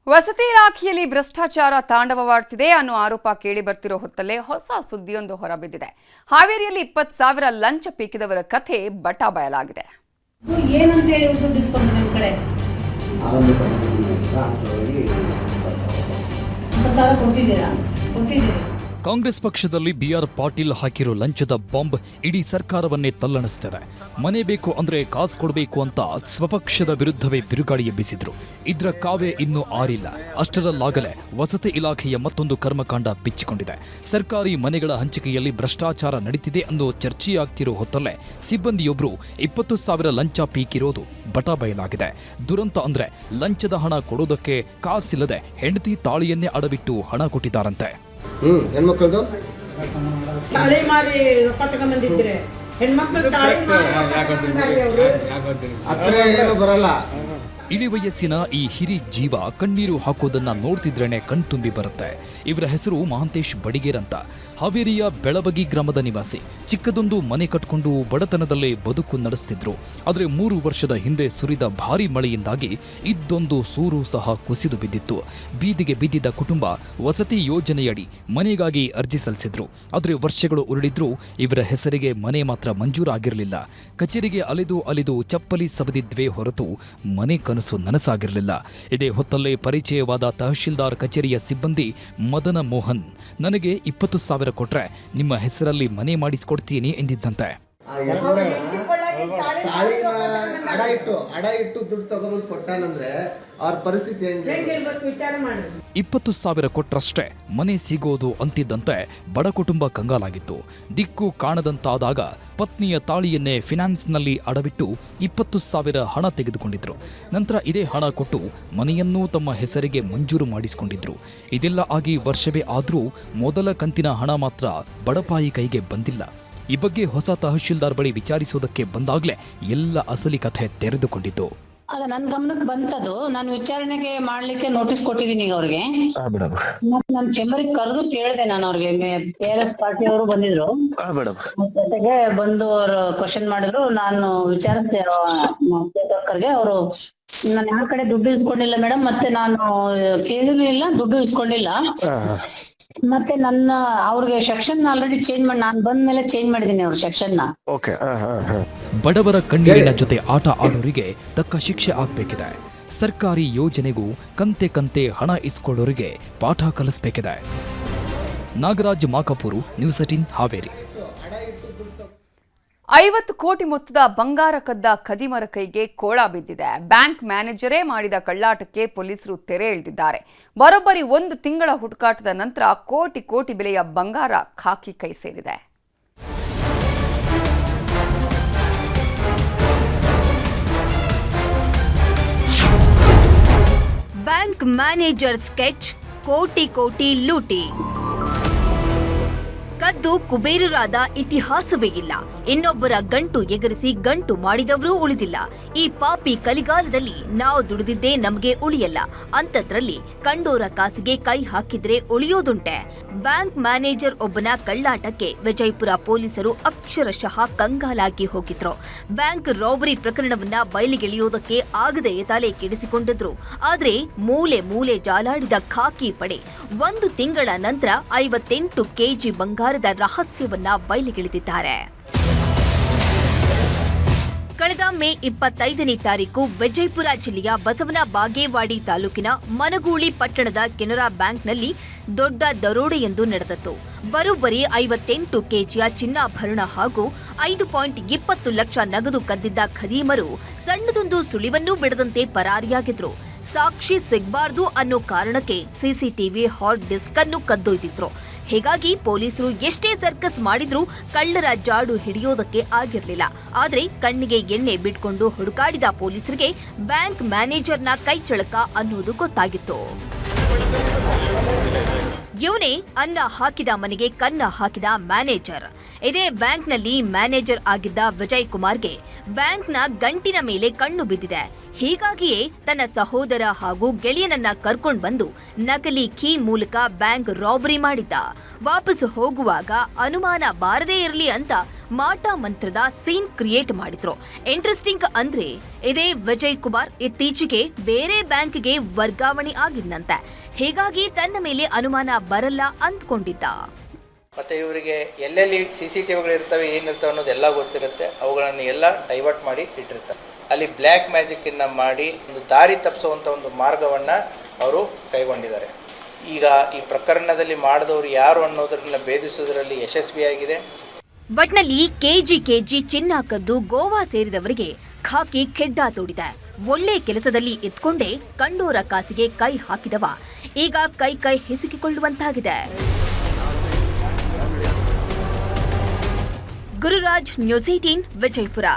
ವಸತಿ ಇಲಾಖೆಯಲ್ಲಿ ಭ್ರಷ್ಟಾಚಾರ ತಾಂಡವವಾಡ್ತಿದೆ ಅನ್ನೋ ಆರೋಪ ಕೇಳಿ ಬರ್ತಿರೋ ಹೊತ್ತಲ್ಲೇ ಹೊಸ ಸುದ್ದಿಯೊಂದು ಹೊರಬಿದ್ದಿದೆ. ಹಾವೇರಿಯಲ್ಲಿ 20,000 ಲಂಚ ಪೀಕಿದವರ ಕಥೆ ಬಟಾ ಬಯಲಾಗಿದೆ. ಏನಂತ ಹೇಳಿ ದುಡ್ಡಿಸ್ಕೊಂಡು ನಿಮ್ಮ ಕಡೆ ಕೊಟ್ಟಿದ್ದೀರಾ? ಕಾಂಗ್ರೆಸ್ ಪಕ್ಷದಲ್ಲಿ ಬಿಆರ್ ಪಾಟೀಲ್ ಹಾಕಿರೋ ಲಂಚದ ಬಾಂಬ್ ಇಡೀ ಸರ್ಕಾರವನ್ನೇ ತಲ್ಲಣಿಸುತ್ತದೆ. ಮನೆ ಬೇಕು ಅಂದ್ರೆ ಕಾಸು ಕೊಡಬೇಕು ಅಂತ ಸ್ವಪಕ್ಷದ ವಿರುದ್ಧವೇ ಬಿರುಗಾಳಿ ಎಬ್ಬಿಸಿದ್ರು. ಇದ್ರ ಕಾವೇ ಇನ್ನೂ ಆರಿಲ್ಲ. ಅಷ್ಟರಲ್ಲಾಗಲೇ ವಸತಿ ಇಲಾಖೆಯ ಮತ್ತೊಂದು ಕರ್ಮಕಾಂಡ ಬಿಚ್ಚಿಕೊಂಡಿದೆ. ಸರ್ಕಾರಿ ಮನೆಗಳ ಹಂಚಿಕೆಯಲ್ಲಿ ಭ್ರಷ್ಟಾಚಾರ ನಡೀತಿದೆ ಅನ್ನೋ ಚರ್ಚೆಯಾಗ್ತಿರೋ ಹೊತ್ತಲ್ಲೇ ಸಿಬ್ಬಂದಿಯೊಬ್ಬರು 20,000 ಲಂಚ ಪೀಕಿರೋದು ಬಟಾ ಬಯಲಾಗಿದೆ. ದುರಂತ ಅಂದ್ರೆ ಲಂಚದ ಹಣ ಕೊಡೋದಕ್ಕೆ ಕಾಸಿಲ್ಲದೆ ಹೆಂಡತಿ ತಾಳಿಯನ್ನೇ ಅಡವಿಟ್ಟು ಹಣ ಕೊಟ್ಟಿದ್ದಾರಂತೆ. ಹೆಣ್ಮಕ್ಳದು ತಾಳಿ ಮಾರಿ ರೊಕ್ಕ ತಗೊಂಡ್ಬಂದಿದ್ರೆ ಹೆಣ್ಮಕ್ಳು ತಾಳಿ ಏನು ಬರಲ್ಲ. ಇಳಿ ವಯಸ್ಸಿನ ಈ ಹಿರಿ ಜೀವ ಕಣ್ಣೀರು ಹಾಕೋದನ್ನ ನೋಡ್ತಿದ್ರೇನೆ ಕಣ್ತುಂಬಿ ಬರುತ್ತೆ. ಇವರ ಹೆಸರು ಮಹಾಂತೇಶ್ ಬಡಿಗೇರ್ ಅಂತ. ಹಾವೇರಿಯ ಬೆಳಬಗಿ ಗ್ರಾಮದ ನಿವಾಸಿ. ಚಿಕ್ಕದೊಂದು ಮನೆ ಕಟ್ಕೊಂಡು ಬಡತನದಲ್ಲೇ ಬದುಕು ನಡೆಸ್ತಿದ್ರು. ಆದರೆ 3 ವರ್ಷದ ಹಿಂದೆ ಸುರಿದ ಭಾರೀ ಮಳೆಯಿಂದಾಗಿ ಇದ್ದೊಂದು ಸೂರು ಸಹ ಕುಸಿದು ಬಿದ್ದಿತ್ತು. ಬೀದಿಗೆ ಬಿದ್ದಿದ್ದ ಕುಟುಂಬ ವಸತಿ ಯೋಜನೆಯಡಿ ಮನೆಗಾಗಿ ಅರ್ಜಿ ಸಲ್ಲಿಸಿದ್ರು. ಆದರೆ ವರ್ಷಗಳು ಉರುಳಿದ್ರೂ ಇವರ ಹೆಸರಿಗೆ ಮನೆ ಮಾತ್ರ ಮಂಜೂರಾಗಿರಲಿಲ್ಲ. ಕಚೇರಿಗೆ ಅಲೆದು ಚಪ್ಪಲಿ ಸವದಿದ್ವೇ ಹೊರತು ಮನೆ ಕನಸು ನನಸಾಗಿರಲಿಲ್ಲ. ಇದೇ ಹೊತ್ತಲ್ಲೇ ಪರಿಚಯವಾದ ತಹಶೀಲ್ದಾರ್ ಕಚೇರಿಯ ಸಿಬ್ಬಂದಿ ಮದನ ಮೋಹನ್ ನನಗೆ 20,000 ಕೊಟ್ರೆ ನಿಮ್ಮ ಹೆಸರಲ್ಲಿ ಮನೆ ಮಾಡಿಸ್ಕೊಡ್ತೀನಿ ಎಂದಿದ್ದಂತೆ. ಅಡ ಇಟ್ಟು ದುಡ್ಡು ತಗೊಂಡು ಕೊಟ್ಟಾನಂದ್ರೆ ಅವ್ರ ಪರಿಸ್ಥಿತಿ 20,000 ಕೊಟ್ರಷ್ಟೇ ಮನೆ ಸಿಗೋದು ಅಂತಿದ್ದಂತೆ ಬಡ ಕುಟುಂಬ ಕಂಗಾಲಾಗಿತ್ತು. ದಿಕ್ಕು ಕಾಣದಂತಾದಾಗ ಪತ್ನಿಯ ತಾಳಿಯನ್ನೇ ಫಿನಾನ್ಸ್ನಲ್ಲಿ ಅಡವಿಟ್ಟು 20,000 ಹಣ ತೆಗೆದುಕೊಂಡಿದ್ರು. ನಂತರ ಇದೇ ಹಣ ಕೊಟ್ಟು ಮನೆಯನ್ನೂ ತಮ್ಮ ಹೆಸರಿಗೆ ಮಂಜೂರು ಮಾಡಿಸಿಕೊಂಡಿದ್ರು. ಇದೆಲ್ಲ ಆಗಿ ವರ್ಷವೇ ಆದರೂ ಮೊದಲ ಕಂತಿನ ಹಣ ಮಾತ್ರ ಬಡಪಾಯಿ ಕೈಗೆ ಬಂದಿಲ್ಲ. ಈ ಬಗ್ಗೆ ಹೊಸ ತಹಶೀಲ್ದಾರ್ ಬಳಿ ವಿಚಾರಿಸೋದಕ್ಕೆ ಬಂದಾಗ್ಲೇ ಎಲ್ಲ ಅಸಲಿ ಕಥೆ ತೆರೆದುಕೊಂಡಿತ್ತು. ಅದ ನನ್ ಗಮನಕ್ಕೆ ಬಂತದು. ನಾನು ವಿಚಾರಣೆಗೆ ಮಾಡ್ಲಿಕ್ಕೆ ನೋಟಿಸ್ ಕೊಟ್ಟಿದ್ದೀನಿ ಈಗ ಅವ್ರಿಗೆ. ಮತ್ತೆ ನನ್ನ ಚೇಂಬರ್ಗೆ ಕರೆದು ಕೇಳಿದೆ ನಾನು ಅವ್ರಿಗೆ. PRS ಪಾರ್ಟಿ ಅವರು ಬಂದಿದ್ರು, ಜೊತೆಗೆ ಬಂದು ಅವರು ಕ್ವಶನ್ ಮಾಡಿದ್ರು. ನಾನು ವಿಚಾರಿಸಿದೆ ಗೆ. ಅವರು ನಾನು ಯಾವ ಕಡೆ ದುಡ್ಡು ಇಸ್ಕೊಂಡಿಲ್ಲ ಮೇಡಮ್, ಮತ್ತೆ ನಾನು ಕೇಳಿರ್ಲಿಲ್ಲ, ದುಡ್ಡು ಇಸ್ಕೊಂಡಿಲ್ಲ. ಮತ್ತೆ ನನ್ನ ಅವ್ರಿಗೆ ಸೆಕ್ಷನ್ ಆಲ್ರೆಡಿ ಚೇಂಜ್ ಮಾಡಿ, ನಾನು ಬಂದ ಮೇಲೆ ಚೇಂಜ್ ಮಾಡಿದೀನಿ ಅವ್ರ ಸೆಕ್ಷನ್ ನ. ಬಡವರ ಕಣ್ಣೀರಿನ ಜೊತೆ ಆಟ ಆಡೋರಿಗೆ ತಕ್ಕ ಶಿಕ್ಷೆ ಆಗ್ಬೇಕಿದೆ. ಸರ್ಕಾರಿ ಯೋಜನೆಗೂ ಕಂತೆ ಹಣ ಇಸ್ಕೊಳ್ಳೋರಿಗೆ ಪಾಠ ಕಲಿಸಬೇಕಿದೆ. ನಾಗರಾಜ್ ಮಾಕಪೂರು, ನ್ಯೂಸ್ 18 ಹಾವೇರಿ. 50 ಕೋಟಿ ಮೊತ್ತದ ಬಂಗಾರ ಕದ್ದ ಖದೀಮರ ಕೈಗೆ ಕೋಳ ಬಿದ್ದಿದೆ. ಬ್ಯಾಂಕ್ ಮ್ಯಾನೇಜರೇ ಮಾಡಿದ ಕಳ್ಳಾಟಕ್ಕೆ ಪೊಲೀಸರು ತೆರೆ ಎಳೆದಿದ್ದಾರೆ. ಬರೋಬ್ಬರಿ 1 ತಿಂಗಳ ಹುಡುಕಾಟದ ನಂತರ ಕೋಟಿ ಬೆಲೆಯ ಬಂಗಾರ ಖಾಕಿ ಕೈ ಸೇರಿದೆ. ಬ್ಯಾಂಕ್ ಮ್ಯಾನೇಜರ್ ಸ್ಕೆಚ್, ಕೋಟಿ ಲೂಟಿ. ಕದ್ದು ಕುಬೇರರಾದ ಇತಿಹಾಸವೇ ಇಲ್ಲ. ಇನ್ನೊಬ್ಬರ ಗಂಟು ಎಗರಿಸಿ ಗಂಟು ಮಾಡಿದವರೂ ಉಳಿದಿಲ್ಲ. ಈ ಪಾಪಿ ಕಲಿಗಾಲದಲ್ಲಿ ನಾವು ದುಡಿದಿದ್ದೇ ನಮಗೆ ಉಳಿಯಲ್ಲ, ಅಂಥದ್ರಲ್ಲಿ ಕಂಡೋರ ಕಾಸಿಗೆ ಕೈ ಹಾಕಿದ್ರೆ ಉಳಿಯೋದುಂಟೆ. ಬ್ಯಾಂಕ್ ಮ್ಯಾನೇಜರ್ ಒಬ್ಬನ ಕಳ್ಳಾಟಕ್ಕೆ ವಿಜಯಪುರ ಪೊಲೀಸರು ಅಕ್ಷರಶಃ ಕಂಗಾಲಾಗಿ ಹೋಗಿದ್ರು. ಬ್ಯಾಂಕ್ ರಾಬರಿ ಪ್ರಕರಣವನ್ನ ಬಯಲಿಗೆಳೆಯೋದಕ್ಕೆ ಆಗದೆ ತಲೆ ಕೆಡಿಸಿಕೊಂಡಿದ್ರು. ಆದ್ರೆ ಮೂಲೆ ಜಾಲಾಡಿದ ಖಾಕಿ ಪಡೆ 1 ತಿಂಗಳ ನಂತರ 58 ಕೆಜಿ ಬಂಗಾರದ ರಹಸ್ಯವನ್ನ ಬಯಲಿಗೆಳೆದಿದ್ದಾರೆ. ಕಳೆದ ಮೇ 25ನೇ ತಾರೀಕು ವಿಜಯಪುರ ಜಿಲ್ಲೆಯ ಬಸವನ ಬಾಗೇವಾಡಿ ತಾಲೂಕಿನ ಮನಗೂಳಿ ಪಟ್ಟಣದ ಕೆನರಾ ಬ್ಯಾಂಕ್ನಲ್ಲಿ ದೊಡ್ಡ ದರೋಡೆಯೊಂದು ನಡೆದಿತ್ತು. ಬರೋಬ್ಬರಿ 58 ಕೆಜಿಯ ಚಿನ್ನಾಭರಣ ಹಾಗೂ 5.20 ಲಕ್ಷ ನಗದು ಕದ್ದಿದ್ದ ಖದೀಮರು ಸಣ್ಣದೊಂದು ಸುಳಿವನ್ನೂ ಬಿಡದಂತೆ ಪರಾರಿಯಾಗಿದ್ರು. ಸಾಕ್ಷಿ ಸಿಗಬಾರ್ದು ಅನ್ನೋ ಕಾರಣಕ್ಕೆ ಸಿಸಿಟಿವಿ ಹಾರ್ಡ್ ಡಿಸ್ಕ್ ಅನ್ನು ಕದ್ದೊಯ್ದಿದ್ರು. ಹೀಗಾಗಿ ಪೊಲೀಸರು ಎಷ್ಟೇ ಸರ್ಕಸ್ ಮಾಡಿದ್ರೂ ಕಳ್ಳರ ಜಾಡು ಹಿಡಿಯೋದಕ್ಕೆ ಆಗಿರಲಿಲ್ಲ. ಆದ್ರೆ ಕಣ್ಣಿಗೆ ಎಣ್ಣೆ ಬಿಟ್ಕೊಂಡು ಹುಡುಕಾಡಿದ ಪೊಲೀಸರಿಗೆ ಬ್ಯಾಂಕ್ ಮ್ಯಾನೇಜರ್ನ ಕೈಚಳಕ ಅನ್ನೋದು ಗೊತ್ತಾಗಿತ್ತು. ಇವನೇ ಅನ್ನ ಹಾಕಿದ ಮನೆಗೆ ಕನ್ನ ಹಾಕಿದ ಮ್ಯಾನೇಜರ್. ಇದೇ ಬ್ಯಾಂಕ್ನಲ್ಲಿ ಮ್ಯಾನೇಜರ್ ಆಗಿದ್ದ ವಿಜಯ್ ಕುಮಾರ್ಗೆ ಬ್ಯಾಂಕ್ನ ಗಂಟಿನ ಮೇಲೆ ಕಣ್ಣು ಬಿದ್ದಿದೆ. ಹೀಗಾಗಿಯೇ ತನ್ನ ಸಹೋದರ ಹಾಗೂ ಗೆಳೆಯನನ್ನ ಕರ್ಕೊಂಡು ಬಂದು ನಕಲಿ ಕೀ ಮೂಲಕ ಬ್ಯಾಂಕ್ ರಾಬರಿ ಮಾಡಿದ್ದ. ವಾಪಸ್ ಹೋಗುವಾಗ ಅನುಮಾನ ಬಾರದೇ ಇರಲಿ ಅಂತ ಮಾಟ ಮಂತ್ರದ ಸೀನ್ ಕ್ರಿಯೇಟ್ ಮಾಡಿದ್ರು. ಇಂಟ್ರೆಸ್ಟಿಂಗ್ ಅಂದ್ರೆ ಇದೇ ವಿಜಯ್ ಕುಮಾರ್ ಇತ್ತೀಚೆಗೆ ಬೇರೆ ಬ್ಯಾಂಕ್ಗೆ ವರ್ಗಾವಣೆ ಆಗಿದ್ದಂತೆ. ಹೀಗಾಗಿ ತನ್ನ ಮೇಲೆ ಅನುಮಾನ ಬರಲ್ಲ ಅಂದ್ಕೊಂಡಿದ್ದ. ಮತ್ತು ಇವರಿಗೆ ಎಲ್ಲೆಲ್ಲಿ CCTVಗಳು ಇರ್ತವೆ, ಏನಿರ್ತವೆ ಅನ್ನೋದೆಲ್ಲ ಗೊತ್ತಿರುತ್ತೆ. ಅವುಗಳನ್ನು ಎಲ್ಲ ಡೈವರ್ಟ್ ಮಾಡಿ ಇಟ್ಟಿರ್ತಾರೆ. ಅಲ್ಲಿ ಬ್ಲ್ಯಾಕ್ ಮ್ಯಾಜಿಕ್ಕನ್ನು ಮಾಡಿ ಒಂದು ದಾರಿ ತಪ್ಪಿಸುವಂಥ ಒಂದು ಮಾರ್ಗವನ್ನು ಅವರು ಕೈಗೊಂಡಿದ್ದಾರೆ. ಈಗ ಈ ಪ್ರಕರಣದಲ್ಲಿ ಮಾಡಿದವರು ಯಾರು ಅನ್ನೋದನ್ನ ಭೇದಿಸುವುದರಲ್ಲಿ ಯಶಸ್ವಿಯಾಗಿದೆ. ಒಟ್ನಲ್ಲಿ ಕೆಜಿ ಚಿನ್ನ ಕದ್ದು ಗೋವಾ ಸೇರಿದವರಿಗೆ ಖಾಕಿ ಖೆಡ್ಡ ತೋಡಿದೆ. ಒಳ್ಳೆ ಕೆಲಸದಲ್ಲಿ ಇದ್ಕೊಂಡೇ ಕಂಡೋರ ಕಾಸಿಗೆ ಕೈ ಹಾಕಿದವ ಈಗ ಕೈ ಹಿಸುಕಿಕೊಳ್ಳುವಂತಾಗಿದೆ. ಗುರುರಾಜ್, ನ್ಯೂಸ್ 18, ವಿಜಯಪುರ.